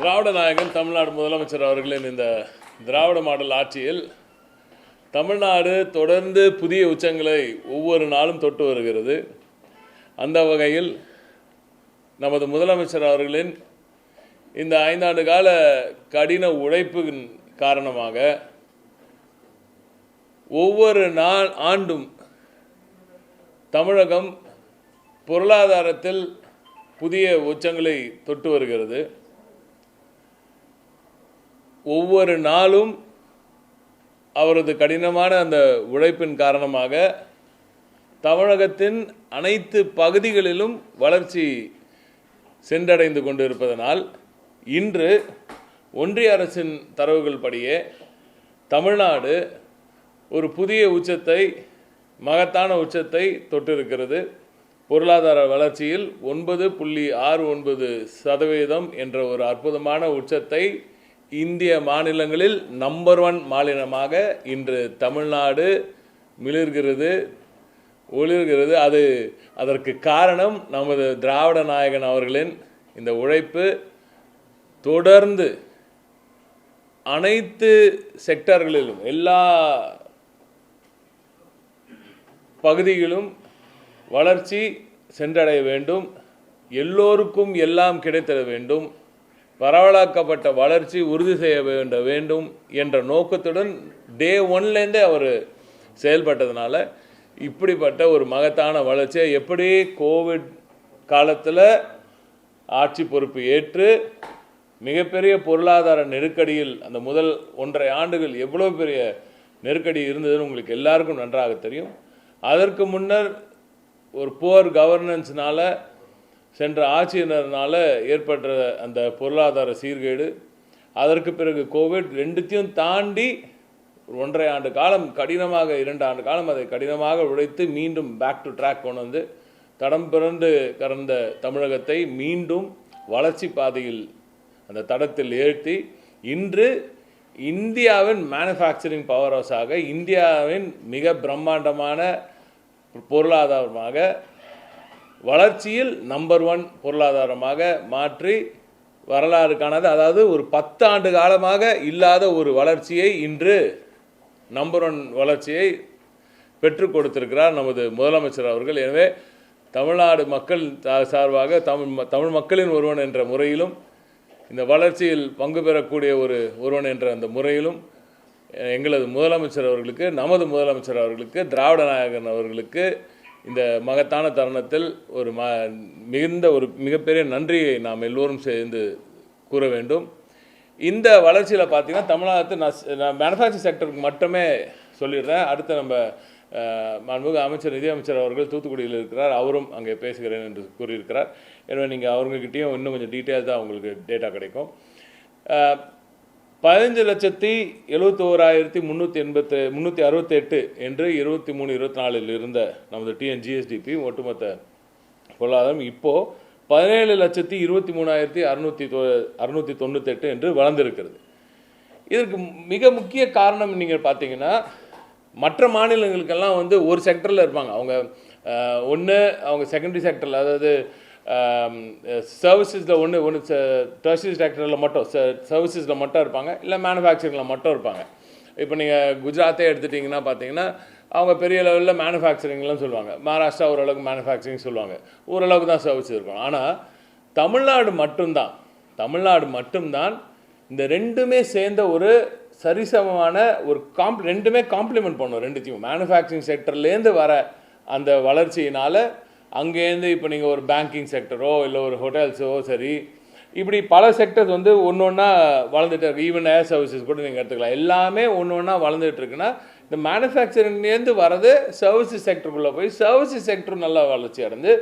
திராவிட நாயகன் தமிழ்நாடு முதலமைச்சர் அவர்களின் இந்த திராவிட மாடல் ஆட்சியில் தமிழ்நாடு தொடர்ந்து புதிய உச்சங்களை ஒவ்வொரு நாளும் தொட்டு வருகிறது. அந்த வகையில் நமது முதலமைச்சர் அவர்களின் இந்த 5 ஆண்டு கால கடின உழைப்பின் காரணமாக ஒவ்வொரு ஆண்டும் தமிழகம் பொருளாதாரத்தில் புதிய உச்சங்களை தொட்டு வருகிறது. ஒவ்வொரு நாளும் அவரது கடினமான அந்த உழைப்பின் காரணமாக தமிழகத்தின் அனைத்து பகுதிகளிலும் வளர்ச்சி சென்றடைந்து கொண்டிருப்பதனால் இன்று ஒன்றிய அரசின் தரவுகள் படியே தமிழ்நாடு ஒரு புதிய உச்சத்தை, மகத்தான உச்சத்தை தொட்டிருக்கிறது. பொருளாதார வளர்ச்சியில் 9.69% என்ற ஒரு அற்புதமான உச்சத்தை இந்திய மாநிலங்களில் நம்பர் 1 மாநிலமாக இன்று தமிழ்நாடு மிளிர்கிறது, ஒளிர்கிறது. அதற்கு காரணம் நமது திராவிட நாயகன் அவர்களின் இந்த உழைப்பு. தொடர்ந்து அனைத்து செக்டர்களிலும் எல்லா பகுதிகளிலும் வளர்ச்சி சென்றடைய வேண்டும், எல்லோருக்கும் எல்லாம் கிடைத்திட வேண்டும், பரவலாக்கப்பட்ட வளர்ச்சி உறுதி செய்ய வேண்டும் என்ற நோக்கத்துடன் டே 1லேருந்தே அவர் செயல்பட்டதுனால இப்படிப்பட்ட ஒரு மகத்தான வளர்ச்சியை எப்படி கோவிட் காலத்தில் ஆட்சி பொறுப்பு ஏற்று மிகப்பெரிய பொருளாதார நெருக்கடியில் அந்த முதல் 1.5 ஆண்டுகள் எவ்வளோ பெரிய நெருக்கடி இருந்ததுன்னு உங்களுக்கு எல்லாருக்கும் நன்றாக தெரியும். அதற்கு முன்னர் ஒரு புவர் கவர்னன்ஸ்னால சென்ற ஆட்சியினர்னால ஏற்பட்ட அந்த பொருளாதார சீர்கேடு, அதற்கு பிறகு கோவிட், ரெண்டுத்தையும் தாண்டி 1.5 ஆண்டு காலம் கடினமாக 2 ஆண்டு காலம் அதை கடினமாக உழைத்து மீண்டும் பேக் டு ட்ராக் கொண்டு வந்து தடம் பிறந்து கடந்த தமிழகத்தை மீண்டும் வளர்ச்சி பாதையில் அந்த தடத்தில் ஏற்றி இன்று இந்தியாவின் மேனுஃபேக்சரிங் பவர் ஹவுஸாக, இந்தியாவின் மிக பிரம்மாண்டமான பொருளாதாரமாக, வளர்ச்சியில் நம்பர் 1 பொருளாதாரமாக மாற்றி வரலாறு காணாத, அதாவது ஒரு 10 ஆண்டு காலமாக இல்லாத ஒரு வளர்ச்சியை இன்று நம்பர் 1 வளர்ச்சியை பெற்றுக் கொடுத்திருக்கிறார் நமது முதலமைச்சர் அவர்கள். எனவே தமிழ்நாடு மக்கள் சார்பாக தமிழ் மக்களின் ஒருவன் என்ற முறையிலும் இந்த வளர்ச்சியில் பங்கு பெறக்கூடிய ஒருவன் என்ற அந்த முறையிலும் எங்களது முதலமைச்சர் அவர்களுக்கு, நமது முதலமைச்சர் அவர்களுக்கு, திராவிட நாயகன் அவர்களுக்கு இந்த மகத்தான தருணத்தில் ஒரு மிகப்பெரிய நன்றியை நாம் எல்லோரும் சேர்ந்து கூற வேண்டும். இந்த வளர்ச்சியில் பார்த்தீங்கன்னா தமிழ்நாட்டு நான் மேனுஃபேக்சரிங் செக்டருக்கு மட்டுமே சொல்லிடுறேன். அடுத்து நம்ம மாண்புமிகு அமைச்சர், நிதியமைச்சர் அவர்கள் தூத்துக்குடியில் இருக்கிறார், அவரும் அங்கே பேசுகிறேன் என்று கூறியிருக்கிறார். எனவே நீங்கள் அவங்ககிட்டையும் இன்னும் கொஞ்சம் டீட்டெயில்ஸாக உங்களுக்கு டேட்டா கிடைக்கும். 15,71,368 என்று 23-24 இருந்த நமது TNGSDP ஒட்டுமொத்த பொருளாதாரம் இப்போது 17,23,698 என்று வளர்ந்திருக்கிறது. இதற்கு மிக முக்கிய காரணம் நீங்கள் பார்த்தீங்கன்னா, மற்ற மாநிலங்களுக்கெல்லாம் ஒரு செக்டரில் இருப்பாங்க. அவங்க செகண்டரி செக்டரில், அதாவது சர்வீசஸில் டெர்ஷரி செக்டரில் மட்டும் சர்வீசஸில் மட்டும் இருப்பாங்க, இல்லை மேனுஃபேக்சரிங்கில் மட்டும் இருப்பாங்க. இப்போ நீங்கள் குஜராத்தே எடுத்துட்டிங்கன்னா பார்த்தீங்கன்னா அவங்க பெரிய லெவலில் மேனுஃபேக்சரிங்லாம் சொல்லுவாங்க. மகாராஷ்டிரா ஓரளவுக்கு மேனுஃபேக்சரிங் சொல்லுவாங்க, ஓரளவுக்கு தான் சர்வீஸ் இருக்கும். ஆனால் தமிழ்நாடு மட்டும்தான் இந்த ரெண்டுமே சேர்ந்த ஒரு சரிசமமான ஒரு ரெண்டுமே காம்ப்ளிமெண்ட் பண்ணும். ரெண்டுத்தையும் மேனுஃபேக்சரிங் செக்டர்லேருந்து வர அந்த வளர்ச்சியினால் அங்கேருந்து இப்போ நீங்கள் ஒரு பேங்கிங் செக்டரோ இல்லை ஒரு ஹோட்டல்ஸோ சரி, இப்படி பல செக்டர்ஸ் ஒன்று ஒன்றா வளர்ந்துட்டு இருக்கு. ஈவன் ஏர் சர்வீசஸ் கூட நீங்கள் எடுத்துக்கலாம். எல்லாமே ஒன்று ஒன்றா வளர்ந்துட்டு இருக்குன்னா இந்த மேனுஃபேக்சரிங்லேருந்து வரது சர்வீசஸ் செக்டருக்குள்ளே போய் சர்வீசஸ் செக்டர் நல்லா வளர்ச்சி அடைந்து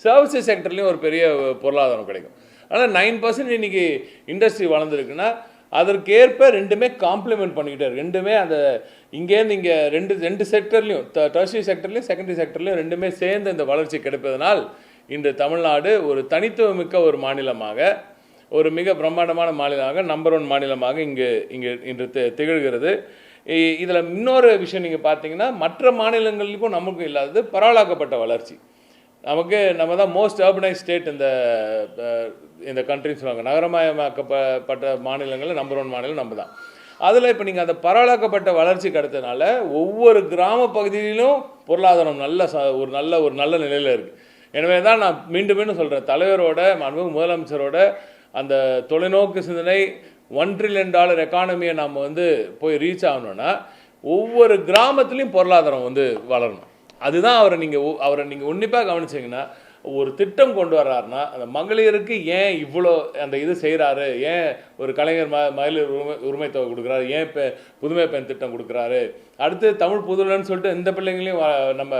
சர்வீசஸ் செக்டர்லேயும் ஒரு பெரிய பொருளாதாரம் கிடைக்கும். ஆனால் 9% இன்றைக்கி இண்டஸ்ட்ரி வளர்ந்துருக்குன்னா அதற்கேற்ப ரெண்டுமே காம்ப்ளிமெண்ட் பண்ணிக்கிட்டே இருக்கு. ரெண்டுமே அந்த இங்கேருந்து இங்கே ரெண்டு செக்டர்லையும், டெர்ஷரி செக்டர்லையும் செகண்டரி செக்டர்லையும் ரெண்டுமே சேர்ந்து இந்த வளர்ச்சி கிடைப்பதனால் இன்று தமிழ்நாடு ஒரு தனித்துவமிக்க ஒரு மாநிலமாக, ஒரு மிக பிரம்மாண்டமான மாநிலமாக, நம்பர் 1 மாநிலமாக இங்கே இன்று திகழ்கிறது. இதில் இன்னொரு விஷயம் நீங்கள் பார்த்தீங்கன்னா, மற்ற மாநிலங்களுக்கும் நமக்கும் இல்லாதது பரவலாக்கப்பட்ட வளர்ச்சி. நம்ம தான் மோஸ்ட் அர்பனைஸ் ஸ்டேட் இந்த கண்ட்ரின்னு சொல்லுவாங்க. நகரமயமாக்கப்பட்ட மாநிலங்களில் நம்பர் 1 மாநிலம் நம்ம தான். அதில் இப்போ நீங்கள் அந்த பரவலாக்கப்பட்ட வளர்ச்சிக்கு அடுத்தனால ஒவ்வொரு கிராம பகுதியிலும் பொருளாதாரம் ஒரு நல்ல நிலையில் இருக்குது. எனவே தான் நான் மீண்டும் சொல்கிறேன், தலைவரோட முதலமைச்சரோட அந்த தொலைநோக்கு சிந்தனை $1 trillion எக்கானமியை நாம் போய் ரீச் ஆகணும்னா ஒவ்வொரு கிராமத்துலேயும் பொருளாதாரம் வளரணும். அதுதான் அவரை நீங்கள் உன்னிப்பாக கவனிச்சிங்கன்னா, ஒரு திட்டம் கொண்டு வர்றாருன்னா அந்த மகளிருக்கு ஏன் இவ்வளோ அந்த இது செய்கிறாரு, ஏன் ஒரு கலைஞர் மகளிர் உரிமை தொகை கொடுக்குறாரு, ஏன் புதுமை பெண் திட்டம் கொடுக்குறாரு, அடுத்து தமிழ் புதுலன்னு சொல்லிட்டு இந்த பிள்ளைங்களையும் நம்ம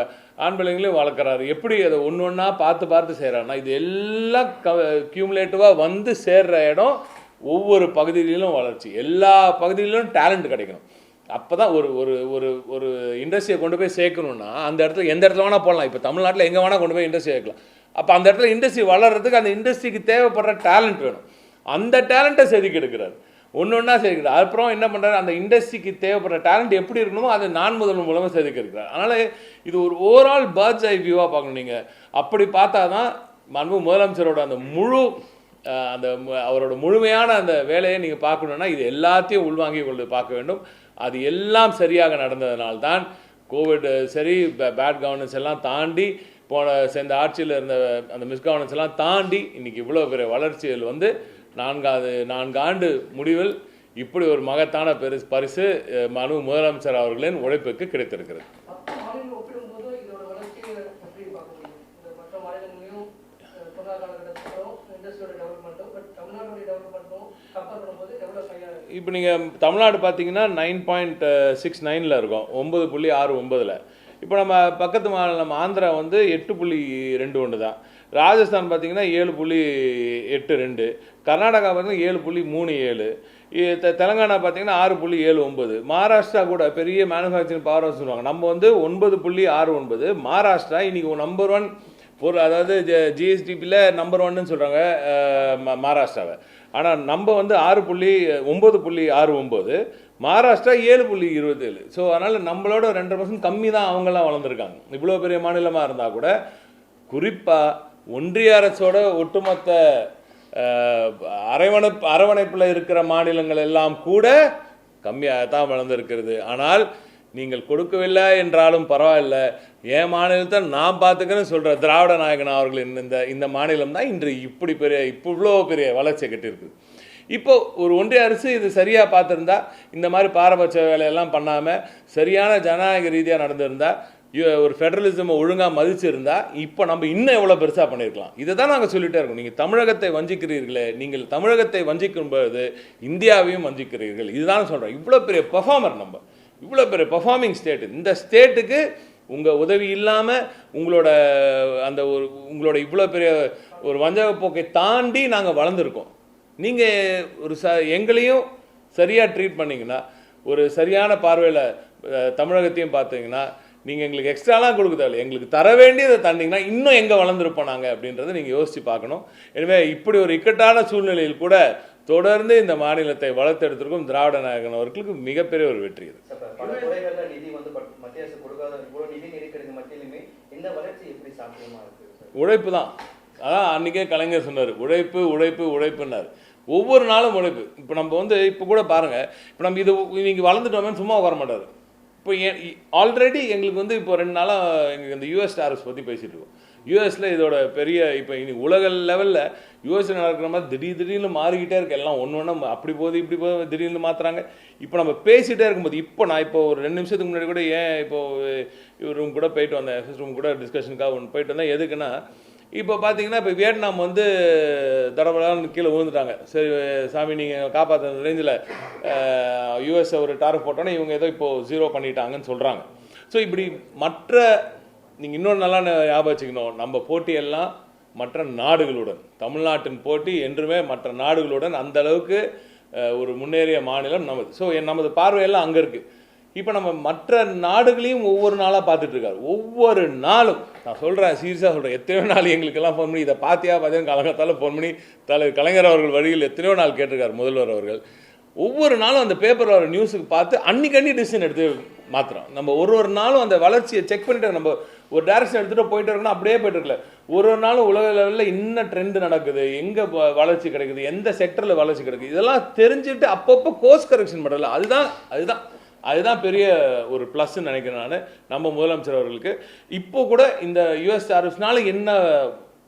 ஆண் பிள்ளைங்களையும் வளர்க்குறாரு, எப்படி அதை ஒன்று ஒன்றா பார்த்து செய்கிறாருன்னா இது எல்லாம் கியூமுலேட்டிவாக சேர்ற இடம் ஒவ்வொரு பகுதியிலும் வளர்ச்சி, எல்லா பகுதியிலும் டேலண்ட் கிடைக்கணும். அப்போ தான் ஒரு இண்டஸ்ட்ரியை கொண்டு போய் சேர்க்கணுன்னா அந்த இடத்துல எந்த இடத்துல வேணால் போடலாம். இப்போ தமிழ்நாட்டில் எங்கே வேணால் கொண்டு போய் இண்டஸ்ட்ரி வைக்கலாம். அப்போ அந்த இடத்துல இண்டஸ்ட்ரி வளர்கிறதுக்கு அந்த இண்டஸ்ட்ரிக்கு தேவைப்படுற டேலண்ட் வேணும். அந்த டேலண்ட்டை செதுக்கி எடுக்கிறார், ஒன்றா செதுக்கிறார். அப்புறம் என்ன பண்ணுறாரு, அந்த இண்டஸ்ட்ரிக்கு தேவைப்படுற டேலண்ட் எப்படி இருக்கணுமோ அதை முதல்வர் மூலமாக செதுக்கி இருக்கிறார். அதனால் இது ஒரு ஓவரால் பேர்ட்ஸ் ஐ வியூவாக பார்க்கணும். நீங்கள் அப்படி பார்த்தா தான் முதலமைச்சரோட அந்த அவரோட முழுமையான அந்த வேலையை நீங்கள் பார்க்கணுன்னா இது எல்லாத்தையும் உள்வாங்கி கொண்டு பார்க்க வேண்டும். அது எல்லாம் சரியாக நடந்ததுனால்தான் கோவிட் சரி, பேட் கவர்னன்ஸ் எல்லாம் தாண்டி சேர்ந்த ஆட்சியில் இருந்த அந்த மிஸ்கவர்னன்ஸ் எல்லாம் தாண்டி இன்றைக்கி இவ்வளோ பெரிய வளர்ச்சிகள் 4 ஆண்டு முடிவில் இப்படி ஒரு மகத்தான பரிசு முதலமைச்சர் அவர்களின் உழைப்புக்கு கிடைத்திருக்கிறது. இப்போ நீங்கள் தமிழ்நாடு பார்த்தீங்கன்னா 9.69 இருக்கும், 9.69. இப்போ நம்ம பக்கத்து மாநிலம் ஆந்திரா 8.21 தான். ராஜஸ்தான் பார்த்தீங்கன்னா 7.82, கர்நாடகா பார்த்தீங்கன்னா 7.37, தெலுங்கானா பார்த்தீங்கன்னா 6.79, மகாராஷ்டிரா கூட பெரிய மேனுஃபேக்சரிங் பவர் ஹவுஸ் சொல்லுவாங்க. நம்ம 9.69. மகாராஷ்டிரா இன்னைக்கு நம்பர் 1 அதாவது ஜிஎஸ்டிபியில் நம்பர் 1ன்னு சொல்கிறாங்க மகாராஷ்டிராவை. ஆனால் நம்ம 9.69, மகாராஷ்டிரா 7.27. ஸோ அதனால் நம்மளோட 2% கம்மி தான் அவங்கெல்லாம் வளர்ந்துருக்காங்க. இவ்வளோ பெரிய மாநிலமாக இருந்தால் கூட குறிப்பாக ஒன்றிய அரசோட ஒட்டுமொத்த அரவணைப்பில் இருக்கிற மாநிலங்கள் எல்லாம் கூட கம்மியாக தான் வளர்ந்துருக்கிறது. ஆனால் நீங்கள் கொடுக்கவில்லை என்றாலும் பரவாயில்லை, என் மாநிலத்தை நான் பார்த்துக்கிறேன்னு சொல்கிற திராவிட நாயகன் அவர்களின் இந்த மாநிலம் தான் இன்று இவ்வளோ பெரிய வளர்ச்சியை கட்டியிருக்கு. இப்போது ஒரு ஒன்றிய அரசு இது சரியாக பார்த்துருந்தா, இந்த மாதிரி பாரபட்ச வேலையெல்லாம் பண்ணாமல் சரியான ஜனநாயக ரீதியாக நடந்திருந்தால், ஒரு ஃபெடரலிசமை ஒழுங்காக மதிச்சிருந்தால் இப்போ நம்ம இன்னும் எவ்வளோ பெருசாக பண்ணியிருக்கலாம். இதை தான் நாங்கள் சொல்லிகிட்டே இருக்கோம். நீங்கள் தமிழகத்தை வஞ்சிக்கிறீர்களே, நீங்கள் தமிழகத்தை வஞ்சிக்கும்போது இந்தியாவையும் வஞ்சிக்கிறீர்கள். இதுதான் சொல்கிறோம். இவ்வளோ பெரிய பெர்ஃபார்மர், நம்ம இவ்வளோ பெரிய பெர்ஃபார்மிங் ஸ்டேட், இந்த ஸ்டேட்டுக்கு உங்கள் உதவி இல்லாமல் உங்களோட இவ்வளோ பெரிய ஒரு வஞ்சக போக்கை தாண்டி நாங்கள் வளர்ந்துருக்கோம். நீங்கள் எங்களையும் சரியாக ட்ரீட் பண்ணிங்கன்னா, ஒரு சரியான பார்வையில் தமிழகத்தையும் பார்த்தீங்கன்னா, நீங்கள் எங்களுக்கு எக்ஸ்ட்ராலாம் கொடுக்க தேவையில்லை, எங்களுக்கு தர வேண்டியதை தந்தீங்கன்னா இன்னும் எங்கே வளர்ந்துருப்போம் நாங்கள் அப்படின்றத நீங்கள் யோசித்து பார்க்கணும். எனவே இப்படி ஒரு இக்கட்டான சூழ்நிலையில் கூட தொடர்ந்து இந்த மாநிலத்தை வளர்த்தெடுத்திருக்கும் திராவிட நாயகன் அவர்களுக்கு மிகப்பெரிய ஒரு வெற்றி இது. உழைப்பு தான். அதான் அன்றைக்கே கலைஞர் சொன்னார், உழைப்பு உழைப்பு உழைப்புன்னார். ஒவ்வொரு நாளும் உழைப்பு. இப்போ நம்ம இப்போ கூட பாருங்கள், இப்போ நம்ம நீங்கள் வளர்ந்துட்டோமே சும்மா வர மாட்டார். இப்போ ஆல்ரெடி எங்களுக்கு இப்போ 2 நாளாக எங்களுக்கு இந்த யூஎஸ் டாரிஃப்ஸ் பற்றி பேசிகிட்டு இருக்கோம். யூஎஸில் இதோட பெரிய இப்போ இன்னைக்கு உலக லெவலில் யூஎஸில் நடக்கிற மாதிரி திடீர்னு மாறிக்கிட்டே இருக்கு. எல்லாம் ஒன்று அப்படி போகுது இப்படி போகுது, திடீர்னு மாற்றுறாங்க. இப்போ நம்ம பேசிகிட்டே இருக்கும்போது நான் ஒரு 2 நிமிஷத்துக்கு முன்னாடி கூட இவர் ரூம் கூட போயிட்டு வந்தேன், எஃப்எஸ் ரூம் கூட டிஸ்கஷனுக்காக போயிட்டு வந்தேன். எதுக்குன்னா, இப்போ பார்த்தீங்கன்னா இப்போ வியட்நாம் தடபடான்னு கீழே விழுந்துட்டாங்க. சரி சாமி நீங்கள் காப்பாற்ற ரேஞ்சில் யூஎஸ் ஒரு டாரிஃப் போட்டோன்னே இவங்க ஏதோ இப்போது 0 பண்ணிட்டாங்கன்னு சொல்கிறாங்க. ஸோ இப்படி நீங்கள் இன்னொரு நல்லா ஞாபகம் வச்சுக்கணும், நம்ம போட்டியெல்லாம் மற்ற நாடுகளுடன், தமிழ்நாட்டின் போட்டி என்றுமே மற்ற நாடுகளுடன் அந்த அளவுக்கு ஒரு முன்னேறிய மாநிலம் நமது. ஸோ நமது பார்வையெல்லாம் அங்கே இருக்குது. இப்போ நம்ம மற்ற நாடுகளையும் ஒவ்வொரு நாளாக பார்த்துட்டு இருக்காரு. ஒவ்வொரு நாளும் நான் சொல்கிறேன், சீரியஸாக சொல்கிறேன், எத்தனையோ நாள் எங்களுக்கெல்லாம் ஃபோன் பண்ணி இதை பார்த்தீங்கன்னா கலகத்தால் ஃபோன் பண்ணி கலைஞர் அவர்கள் வழியில் எத்தனையோ நாள் கேட்டிருக்காரு முதல்வர் அவர்கள். ஒவ்வொரு நாளும் அந்த பேப்பர் வர நியூஸுக்கு பார்த்து அன்றைக்கி டிசிஷன் எடுத்து மாத்திரம் நம்ம ஒரு நாளும் அந்த வளர்ச்சியை செக் பண்ணிட்டு நம்ம ஒரு டைரக்ஷன் எடுத்துகிட்டு போயிட்டு இருக்கணும், அப்படியே போயிட்டு இருக்கல. ஒரு நாளும் உலக லெவலில் என்ன ட்ரெண்ட் நடக்குது, எங்கே வளர்ச்சி கிடைக்குது, எந்த செக்டரில் வளர்ச்சி கிடைக்குது, இதெல்லாம் தெரிஞ்சுட்டு அப்பப்போ கோர்ஸ் கரெக்ஷன் பண்ணல. அதுதான் பெரிய ஒரு ப்ளஸ்ன்னு நினைக்கிறேன் நான் நம்ம முதலமைச்சர் அவர்களுக்கு. இப்போ கூட இந்த யூஎஸ் டாரிஃப்ஸ்னால என்ன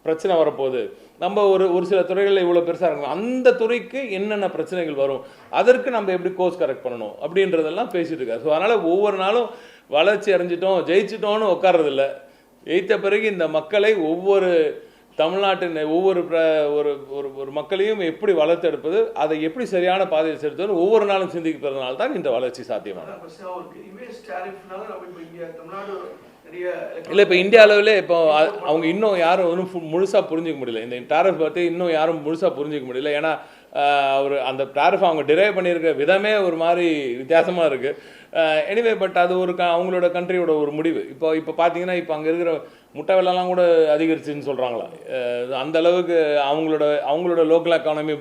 பிரச்சனை வரப்போகுது, நம்ம ஒரு சில துறைகளில் இவ்வளோ பெருசாக இருக்கும், அந்த துறைக்கு என்னென்ன பிரச்சனைகள் வரும், அதற்கு நம்ம எப்படி கோர்ஸ் கரெக்ட் பண்ணணும் அப்படின்றதெல்லாம் பேசிகிட்டு இருக்காரு. ஸோ அதனால் ஒவ்வொரு நாளும் வளர்ச்சி அடைஞ்சிட்டோம் ஜெயிச்சிட்டோன்னு உட்கார்றதில்ல. ஜெயித்த பிறகு இந்த மக்களை ஒவ்வொரு தமிழ்நாட்டின் ஒவ்வொரு ஒரு மக்களையும் எப்படி வளர்த்தெடுப்பது, அதை எப்படி சரியான பாதையில் செலுத்துவது ஒவ்வொரு நாளும் சிந்திக்கிறதுனால தான் இந்த வளர்ச்சி சாத்தியமானது. இல்லை, இப்போ இந்தியா அளவில் இப்போ அவங்க இன்னும் யாரும் ஒன்றும் முழுசாக புரிஞ்சிக்க முடியல. இந்த டாரிஃப் பற்றி இன்னும் யாரும் முழுசாக புரிஞ்சிக்க முடியல. ஏன்னா அவர் அந்த டாரிஃப் அவங்க டிரைவ் பண்ணியிருக்க விதமே ஒரு மாதிரி வித்தியாசமாக இருக்குது. எனிவே, பட் அது அவங்களோட கண்ட்ரியோட ஒரு முடிவு. இப்போ பார்த்தீங்கன்னா இப்போ அங்கே இருக்கிற முட்டை விலைலாம் கூட அதிகரிச்சுன்னு சொல்கிறாங்களா. அந்த அளவுக்கு அவங்களோட லோக்கல் எக்கானமி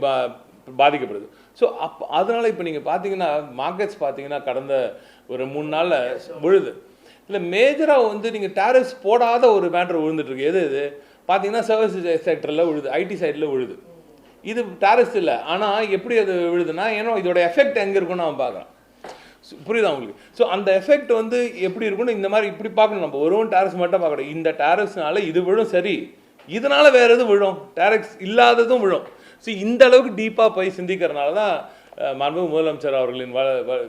பாதிக்கப்படுது. ஸோ அதனால் இப்போ நீங்கள் பார்த்தீங்கன்னா மார்க்கெட்ஸ் பார்த்தீங்கன்னா கடந்த ஒரு 3 நாளில் விழுது. இல்லை, மேஜராக நீங்கள் டாரிஃப்ஸ் போடாத ஒரு மேட்ரு விழுந்துட்டுருக்கு. எது பார்த்தீங்கன்னா சர்வீஸ் செக்டரில் விழுது, ஐடி சைடில் விழுது. இது டாரிஃப்ஸ் இல்லை, ஆனால் எப்படி அது விழுதுன்னா, ஏன்னா இதோட எஃபெக்ட் எங்கே இருக்குன்னு அவன் பார்க்குறான். புரியுதா உங்களுக்கு? ஸோ அந்த எஃபெக்ட் எப்படி இருக்குன்னு இந்த மாதிரி இப்படி பார்க்கணும். நம்ம வெறும் டாரிஃப்ஸ் மட்டும் பார்க்கணும். இந்த டாரிஃப்ஸ்னால இது விழும், சரி, இதனால் வேறு எதுவும் விழும், டாரிஃப்ஸ் இல்லாததும் விழும். ஸோ இந்த அளவுக்கு டீப்பாக போய் சிந்திக்கிறதுனால தான் மாண்புமிகு முதலமைச்சர் அவர்களின்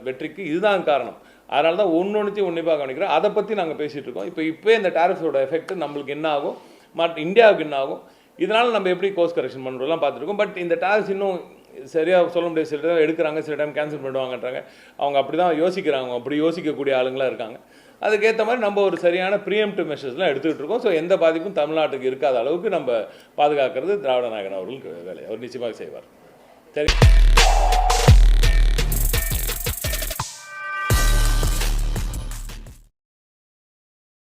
வெற்றிக்கு இதுதான் காரணம். அதனால தான் ஒன்றையும் உன்னிப்பாக கவனிக்கிறோம். அதை பற்றி நாங்கள் பேசிகிட்டு இருக்கோம். இப்போ இந்த டாரிஃப்ஸோட எஃபெக்ட் நம்மளுக்கு என்ன ஆகும், இந்தியாவுக்கு என்ன ஆகும், இதனால் நம்ம எப்படி கோர்ஸ் கரெக்ஷன் பண்ணுறோம்லாம் பார்த்துருக்கோம். பட் இந்த டாரிஃப்ஸ் இன்னும் சரியாக சொல்ல முடியாது. சில டைம் எடுக்கிறாங்க, சில டைம் கேன்சல் பண்ணுவாங்கன்றாங்க. அவங்க அப்படி தான் யோசிக்கிறாங்க, அப்படி யோசிக்கக்கூடிய ஆளுங்களாக இருக்காங்க. அதுக்கேற்ற மாதிரி நம்ம ஒரு சரியான ப்ரீஎம்ப்டிவ் மெஷர்ஸ்லாம் எடுத்துக்கிட்டு இருக்கோம். ஸோ எந்த பாதிப்பும் தமிழ்நாட்டுக்கு இருக்காத அளவுக்கு நம்ம பாதுகாக்கிறது திராவிட நாயகன் அவர்களுக்கு வேலை. அவர் நிச்சயமாக செய்வார். சரி.